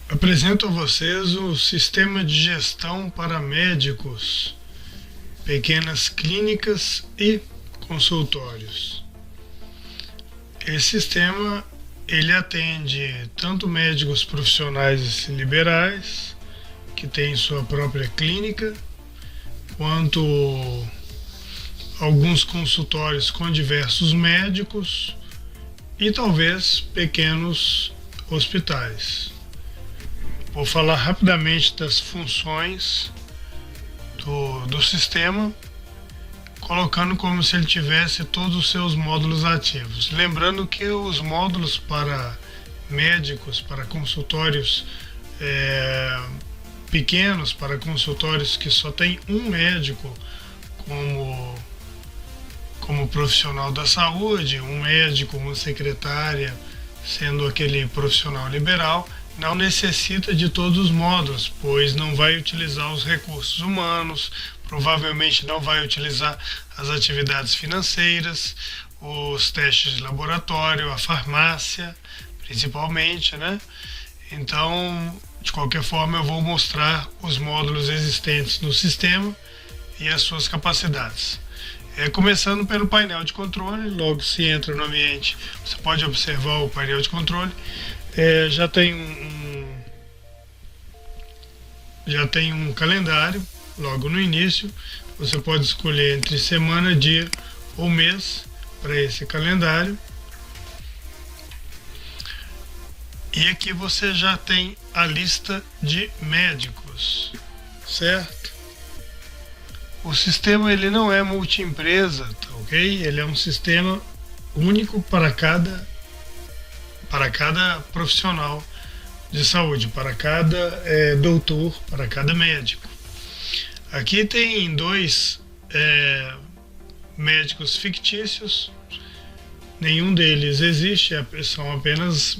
Apresento a vocês o Sistema de Gestão para Médicos, Pequenas Clínicas e Consultórios. Esse sistema ele atende tanto médicos profissionais liberais, que têm sua própria clínica, quanto alguns consultórios com diversos médicos e talvez pequenos hospitais. Vou falar rapidamente das funções do sistema, colocando como se ele tivesse todos os seus módulos ativos. Lembrando que os módulos para médicos, para consultórios pequenos, para consultórios que só tem um médico como profissional da saúde, um médico, uma secretária, sendo aquele profissional liberal, não necessita de todos os módulos, pois não vai utilizar os recursos humanos, provavelmente não vai utilizar as atividades financeiras, os testes de laboratório, a farmácia, principalmente, né? Então, de qualquer forma, eu vou mostrar os módulos existentes no sistema e as suas capacidades. Começando pelo painel de controle, logo se entra no ambiente, você pode observar o painel de controle. Já tem um calendário logo no início. Você pode escolher entre semana, dia ou mês para esse calendário. E aqui você já tem a lista de médicos, certo? O sistema ele não é multiempresa, tá ok? Ele é um sistema único para cada profissional de saúde, para cada doutor, para cada médico. Aqui tem dois médicos fictícios, nenhum deles existe, são apenas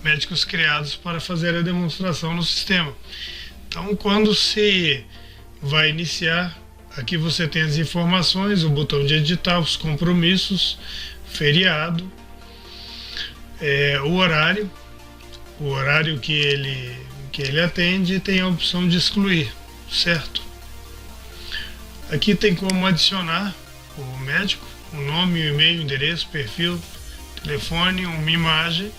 médicos criados para fazer a demonstração no sistema. Então, quando se vai iniciar, aqui você tem as informações, o botão de editar, os compromissos, feriado, o horário que ele atende, e tem a opção de excluir, certo? Aqui tem como adicionar o médico, o nome, o e-mail, o endereço, perfil, telefone, uma imagem.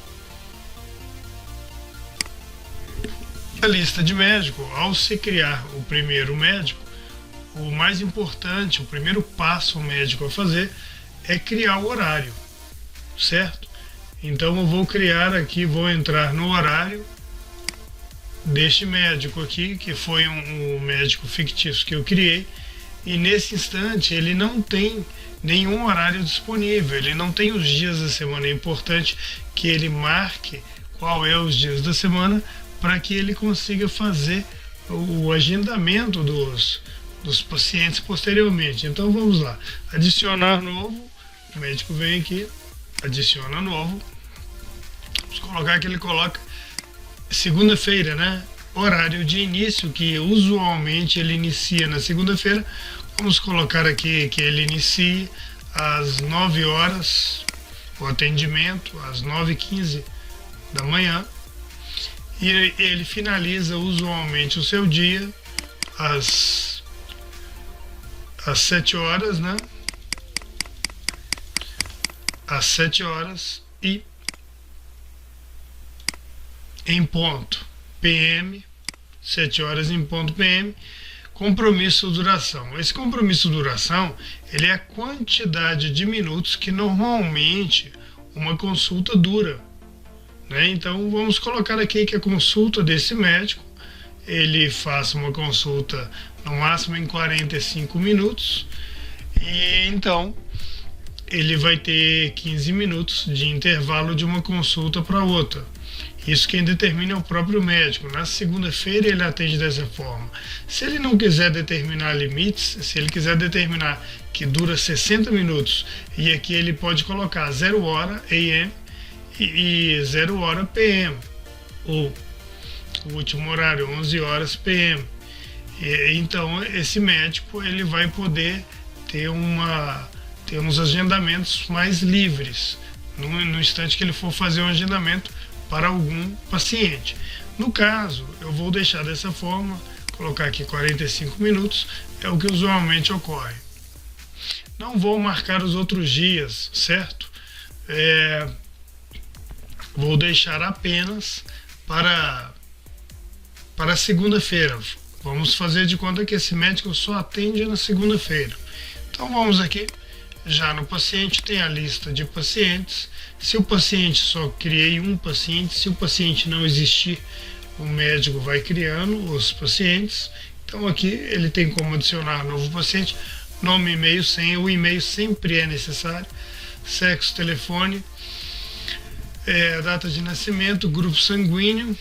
A lista de médico, ao se criar o primeiro médico, o mais importante, o primeiro passo o médico a fazer é criar o horário, certo? Então eu vou criar aqui, vou entrar no horário deste médico aqui, que foi um médico fictício que eu criei, e nesse instante ele não tem nenhum horário disponível, ele não tem os dias da semana. É importante que ele marque qual é os dias da semana para que ele consiga fazer o agendamento dos pacientes posteriormente. Então vamos lá, adicionar novo, o médico vem aqui, adiciona novo, vamos colocar que ele coloca segunda-feira, né? Horário de início, que usualmente ele inicia na segunda-feira. Vamos colocar aqui que ele inicie às 9 horas, o atendimento às 9h15 da manhã, e ele finaliza usualmente o seu dia às 7 horas, né? Às 7 horas e em ponto PM, 7 horas em ponto PM. Compromisso duração. Esse compromisso duração, ele é a quantidade de minutos que normalmente uma consulta dura, né? Então vamos colocar aqui que a consulta desse médico, ele faça uma consulta no máximo em 45 minutos, e então ele vai ter 15 minutos de intervalo de uma consulta para outra. Isso quem determina é o próprio médico. Na segunda-feira ele atende dessa forma. Se ele não quiser determinar limites, se ele quiser determinar que dura 60 minutos, e aqui ele pode colocar 0 hora AM e 0 hora PM, ou o último horário, 11 horas PM. Então esse médico ele vai poder ter uns agendamentos mais livres. No instante que ele for fazer um agendamento, para algum paciente. No caso, eu vou deixar dessa forma, colocar aqui 45 minutos, é o que usualmente ocorre. Não vou marcar os outros dias, certo? Vou deixar apenas para segunda-feira. Vamos fazer de conta que esse médico só atende na segunda-feira. Então vamos aqui, já no paciente tem a lista de pacientes. Se o paciente só criei um paciente, se o paciente não existir, o médico vai criando os pacientes. Então aqui ele tem como adicionar novo paciente, nome, e-mail, senha. O e-mail sempre é necessário, sexo, telefone, data de nascimento, grupo sanguíneo,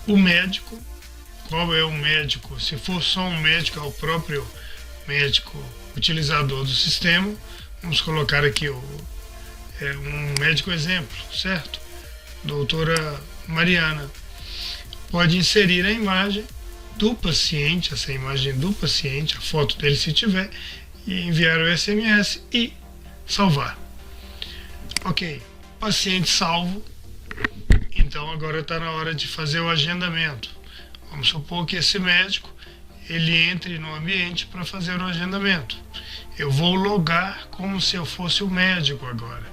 o médico, qual é o médico, se for só um médico, é o próprio médico utilizador do sistema. Vamos colocar aqui um médico exemplo, certo? Doutora Mariana. Pode inserir a imagem do paciente, essa imagem do paciente, a foto dele se tiver, e enviar o SMS e salvar. Ok, paciente salvo. Então agora está na hora de fazer o agendamento. Vamos supor que esse médico ele entre no ambiente para fazer o agendamento. Eu vou logar como se eu fosse o médico agora.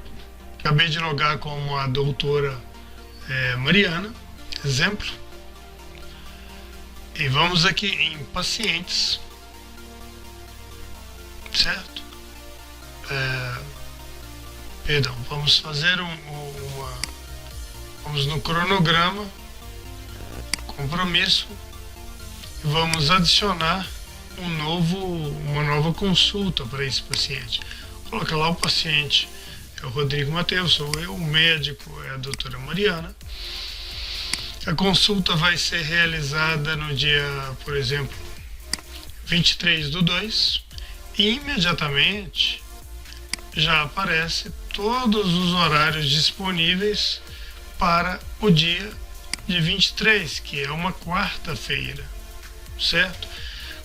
Acabei de logar como a doutora Mariana, exemplo. E vamos aqui em pacientes, certo? Perdão, vamos fazer vamos no cronograma, compromisso, e vamos adicionar uma nova consulta para esse paciente. Coloca lá o paciente, é o Rodrigo Mateus, sou eu, o médico é a doutora Mariana. A consulta vai ser realizada no dia, por exemplo, 23/2, e imediatamente já aparece todos os horários disponíveis para o dia de 23, que é uma quarta-feira, certo?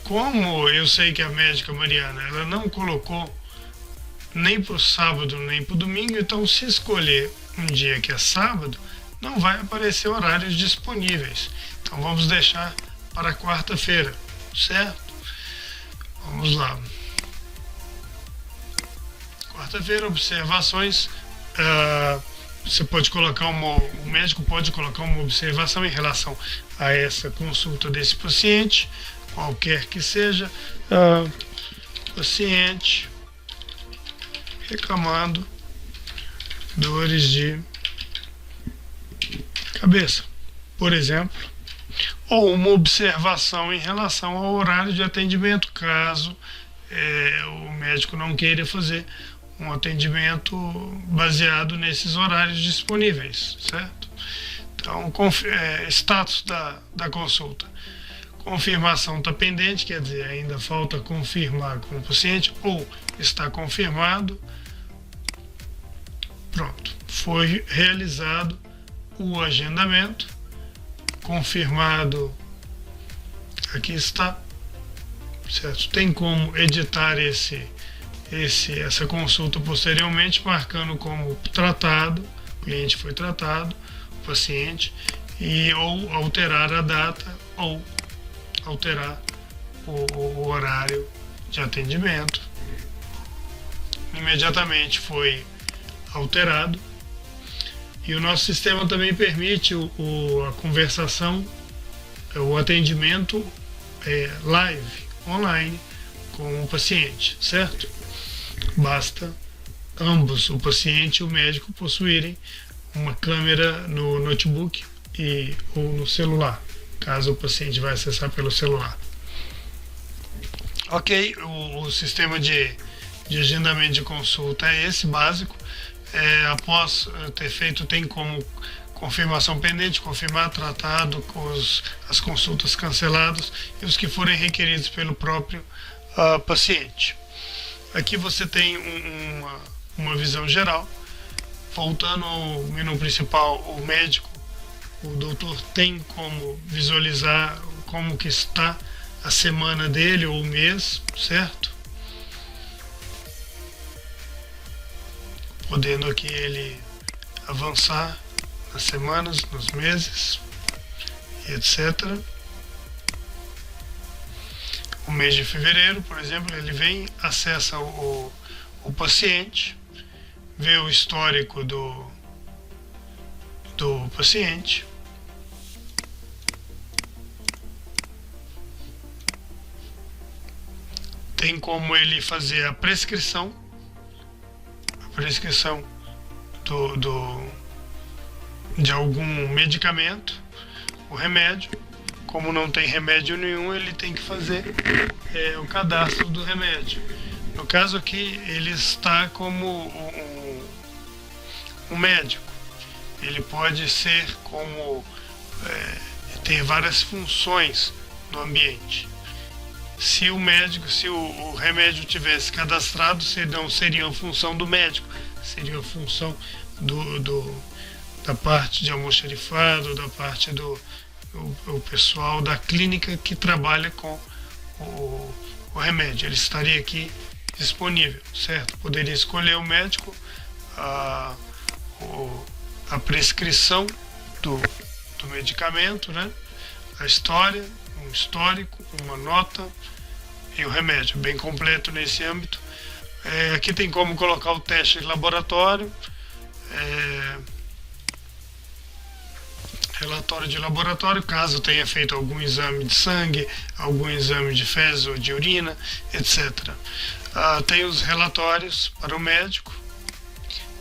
Como eu sei que a médica Mariana ela não colocou nem para o sábado nem para o domingo, então se escolher um dia que é sábado, não vai aparecer horários disponíveis. Então vamos deixar para quarta-feira, certo? Vamos lá. Quarta-feira, observações. Você pode colocar o médico pode colocar uma observação em relação a essa consulta desse paciente, qualquer que seja. Paciente reclamando dores de cabeça, por exemplo, ou uma observação em relação ao horário de atendimento, caso o médico não queira fazer um atendimento baseado nesses horários disponíveis, certo? Então, status da consulta. Confirmação está pendente, quer dizer, ainda falta confirmar com o paciente, ou está confirmado. Pronto, foi realizado o agendamento, confirmado, aqui está, certo? Tem como editar essa consulta posteriormente, marcando como tratado, o cliente foi tratado, o paciente, ou alterar a data, ou alterar o horário de atendimento. Imediatamente foi alterado. E o nosso sistema também permite a conversação, o atendimento live, online, com o paciente, certo? Basta ambos, o paciente e o médico, possuírem uma câmera no notebook ou no celular, caso o paciente vai acessar pelo celular. Ok, o sistema de agendamento de consulta é esse, básico. Após ter feito, tem como confirmação pendente, confirmar, tratado, as consultas canceladas e os que forem requeridos pelo próprio paciente. Aqui você tem uma visão geral. Voltando ao menu principal, o médico, o doutor tem como visualizar como que está a semana dele ou o mês, certo? Podendo aqui ele avançar nas semanas, nos meses, e etc. O mês de fevereiro, por exemplo, ele vem, acessa o paciente, vê o histórico do paciente, tem como ele fazer a prescrição de algum medicamento, o remédio. Como não tem remédio nenhum, ele tem que fazer o cadastro do remédio. No caso aqui, ele está como um médico. Ele pode ser como ter várias funções no ambiente. Se o remédio tivesse cadastrado, não seria a função do médico, seria a função da parte de almoxarifado, da parte do pessoal da clínica que trabalha com o remédio. Ele estaria aqui disponível, certo? Poderia escolher o médico, a prescrição do medicamento, né? A história, um histórico, uma nota e o remédio, bem completo nesse âmbito. Aqui tem como colocar o teste de laboratório, relatório de laboratório, caso tenha feito algum exame de sangue, algum exame de fezes ou de urina, etc. Tem os relatórios para o médico,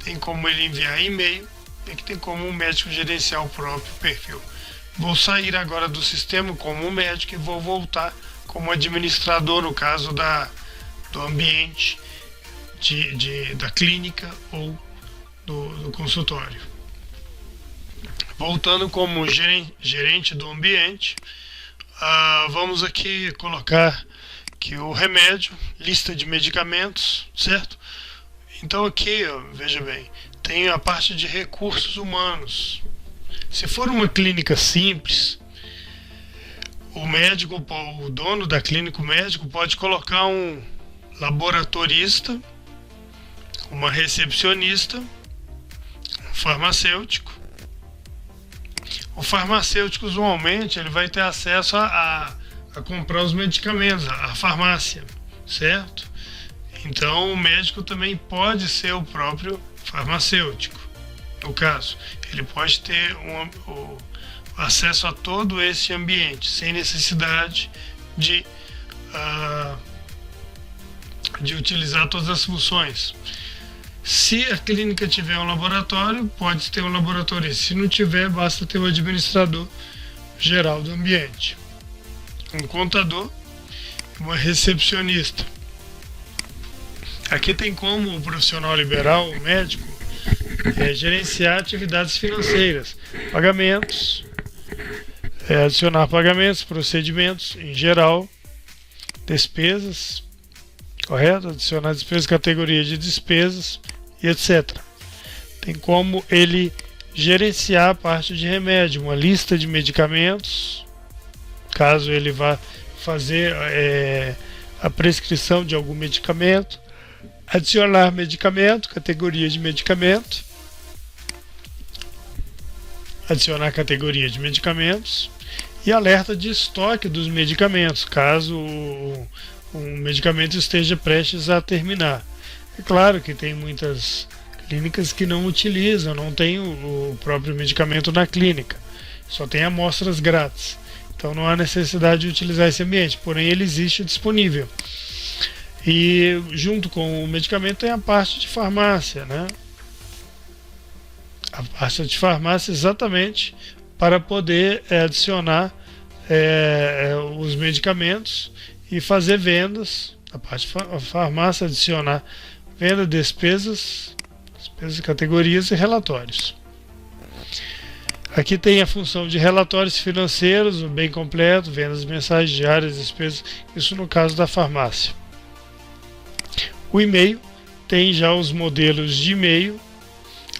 tem como ele enviar e-mail, e que tem como o médico gerenciar o próprio perfil. Vou sair agora do sistema como médico e vou voltar como administrador, no caso do ambiente da clínica ou do consultório. Voltando como gerente do ambiente, vamos aqui colocar que o remédio, lista de medicamentos, certo? Então aqui, veja bem, tem a parte de recursos humanos. Se for uma clínica simples, o dono da clínica, o médico, pode colocar um laboratorista, uma recepcionista, um farmacêutico. O farmacêutico, usualmente, ele vai ter acesso a comprar os medicamentos, a farmácia, certo? Então, o médico também pode ser o próprio farmacêutico. No caso, ele pode ter o acesso a todo esse ambiente, sem necessidade de utilizar todas as funções. Se a clínica tiver um laboratório, pode ter um laboratorista. Se não tiver, basta ter o administrador geral do ambiente, um contador, uma recepcionista. Aqui tem como o profissional liberal, o médico, gerenciar atividades financeiras, pagamentos, adicionar pagamentos, procedimentos em geral, despesas, correto? Adicionar despesas, categoria de despesas e etc. Tem como ele gerenciar a parte de remédio, uma lista de medicamentos, caso ele vá fazer a prescrição de algum medicamento, adicionar medicamento, categoria de medicamento, adicionar categoria de medicamentos e alerta de estoque dos medicamentos, caso um medicamento esteja prestes a terminar. É claro que tem muitas clínicas que não utilizam, não tem o próprio medicamento na clínica, só tem amostras grátis. Então não há necessidade de utilizar esse ambiente, porém ele existe disponível. E junto com o medicamento tem a parte de farmácia, né? A parte de farmácia exatamente para poder adicionar os medicamentos e fazer vendas. A parte de farmácia adicionar venda, despesas, categorias e relatórios. Aqui tem a função de relatórios financeiros, bem completo, vendas mensais, diárias, despesas, isso no caso da farmácia. O e-mail tem já os modelos de e-mail,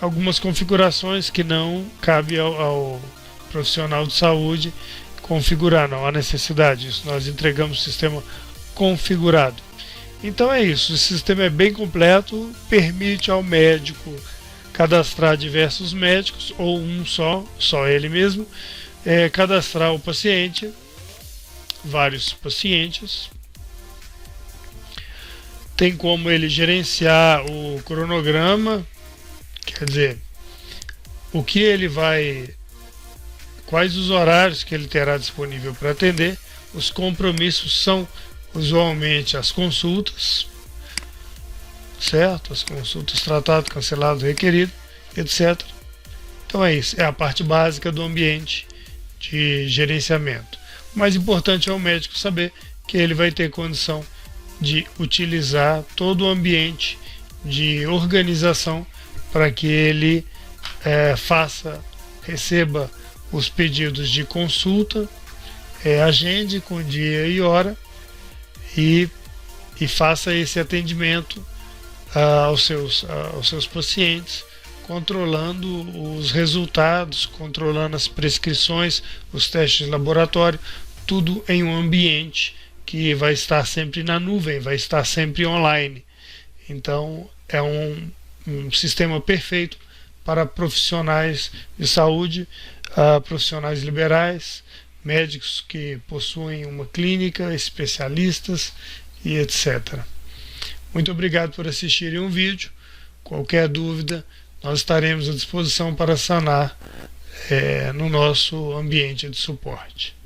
algumas configurações que não cabe ao profissional de saúde configurar, não há necessidade disso, nós entregamos o sistema configurado. Então é isso, o sistema é bem completo, permite ao médico cadastrar diversos médicos ou um só ele mesmo, cadastrar o paciente, vários pacientes. Tem como ele gerenciar o cronograma, quer dizer, o que ele vai, quais os horários que ele terá disponível para atender. Os compromissos são usualmente as consultas, certo? As consultas, tratado, cancelado, requerido, etc. Então é isso, é a parte básica do ambiente de gerenciamento. O mais importante é o médico saber que ele vai ter condição de utilizar todo o ambiente de organização para que ele receba os pedidos de consulta, agende com dia e hora e faça esse atendimento aos seus pacientes, controlando os resultados, controlando as prescrições, os testes de laboratório, tudo em um ambiente que vai estar sempre na nuvem, vai estar sempre online. Então é um sistema perfeito para profissionais de saúde, profissionais liberais, médicos que possuem uma clínica, especialistas e etc. Muito obrigado por assistirem um vídeo. Qualquer dúvida, nós estaremos à disposição para sanar no nosso ambiente de suporte.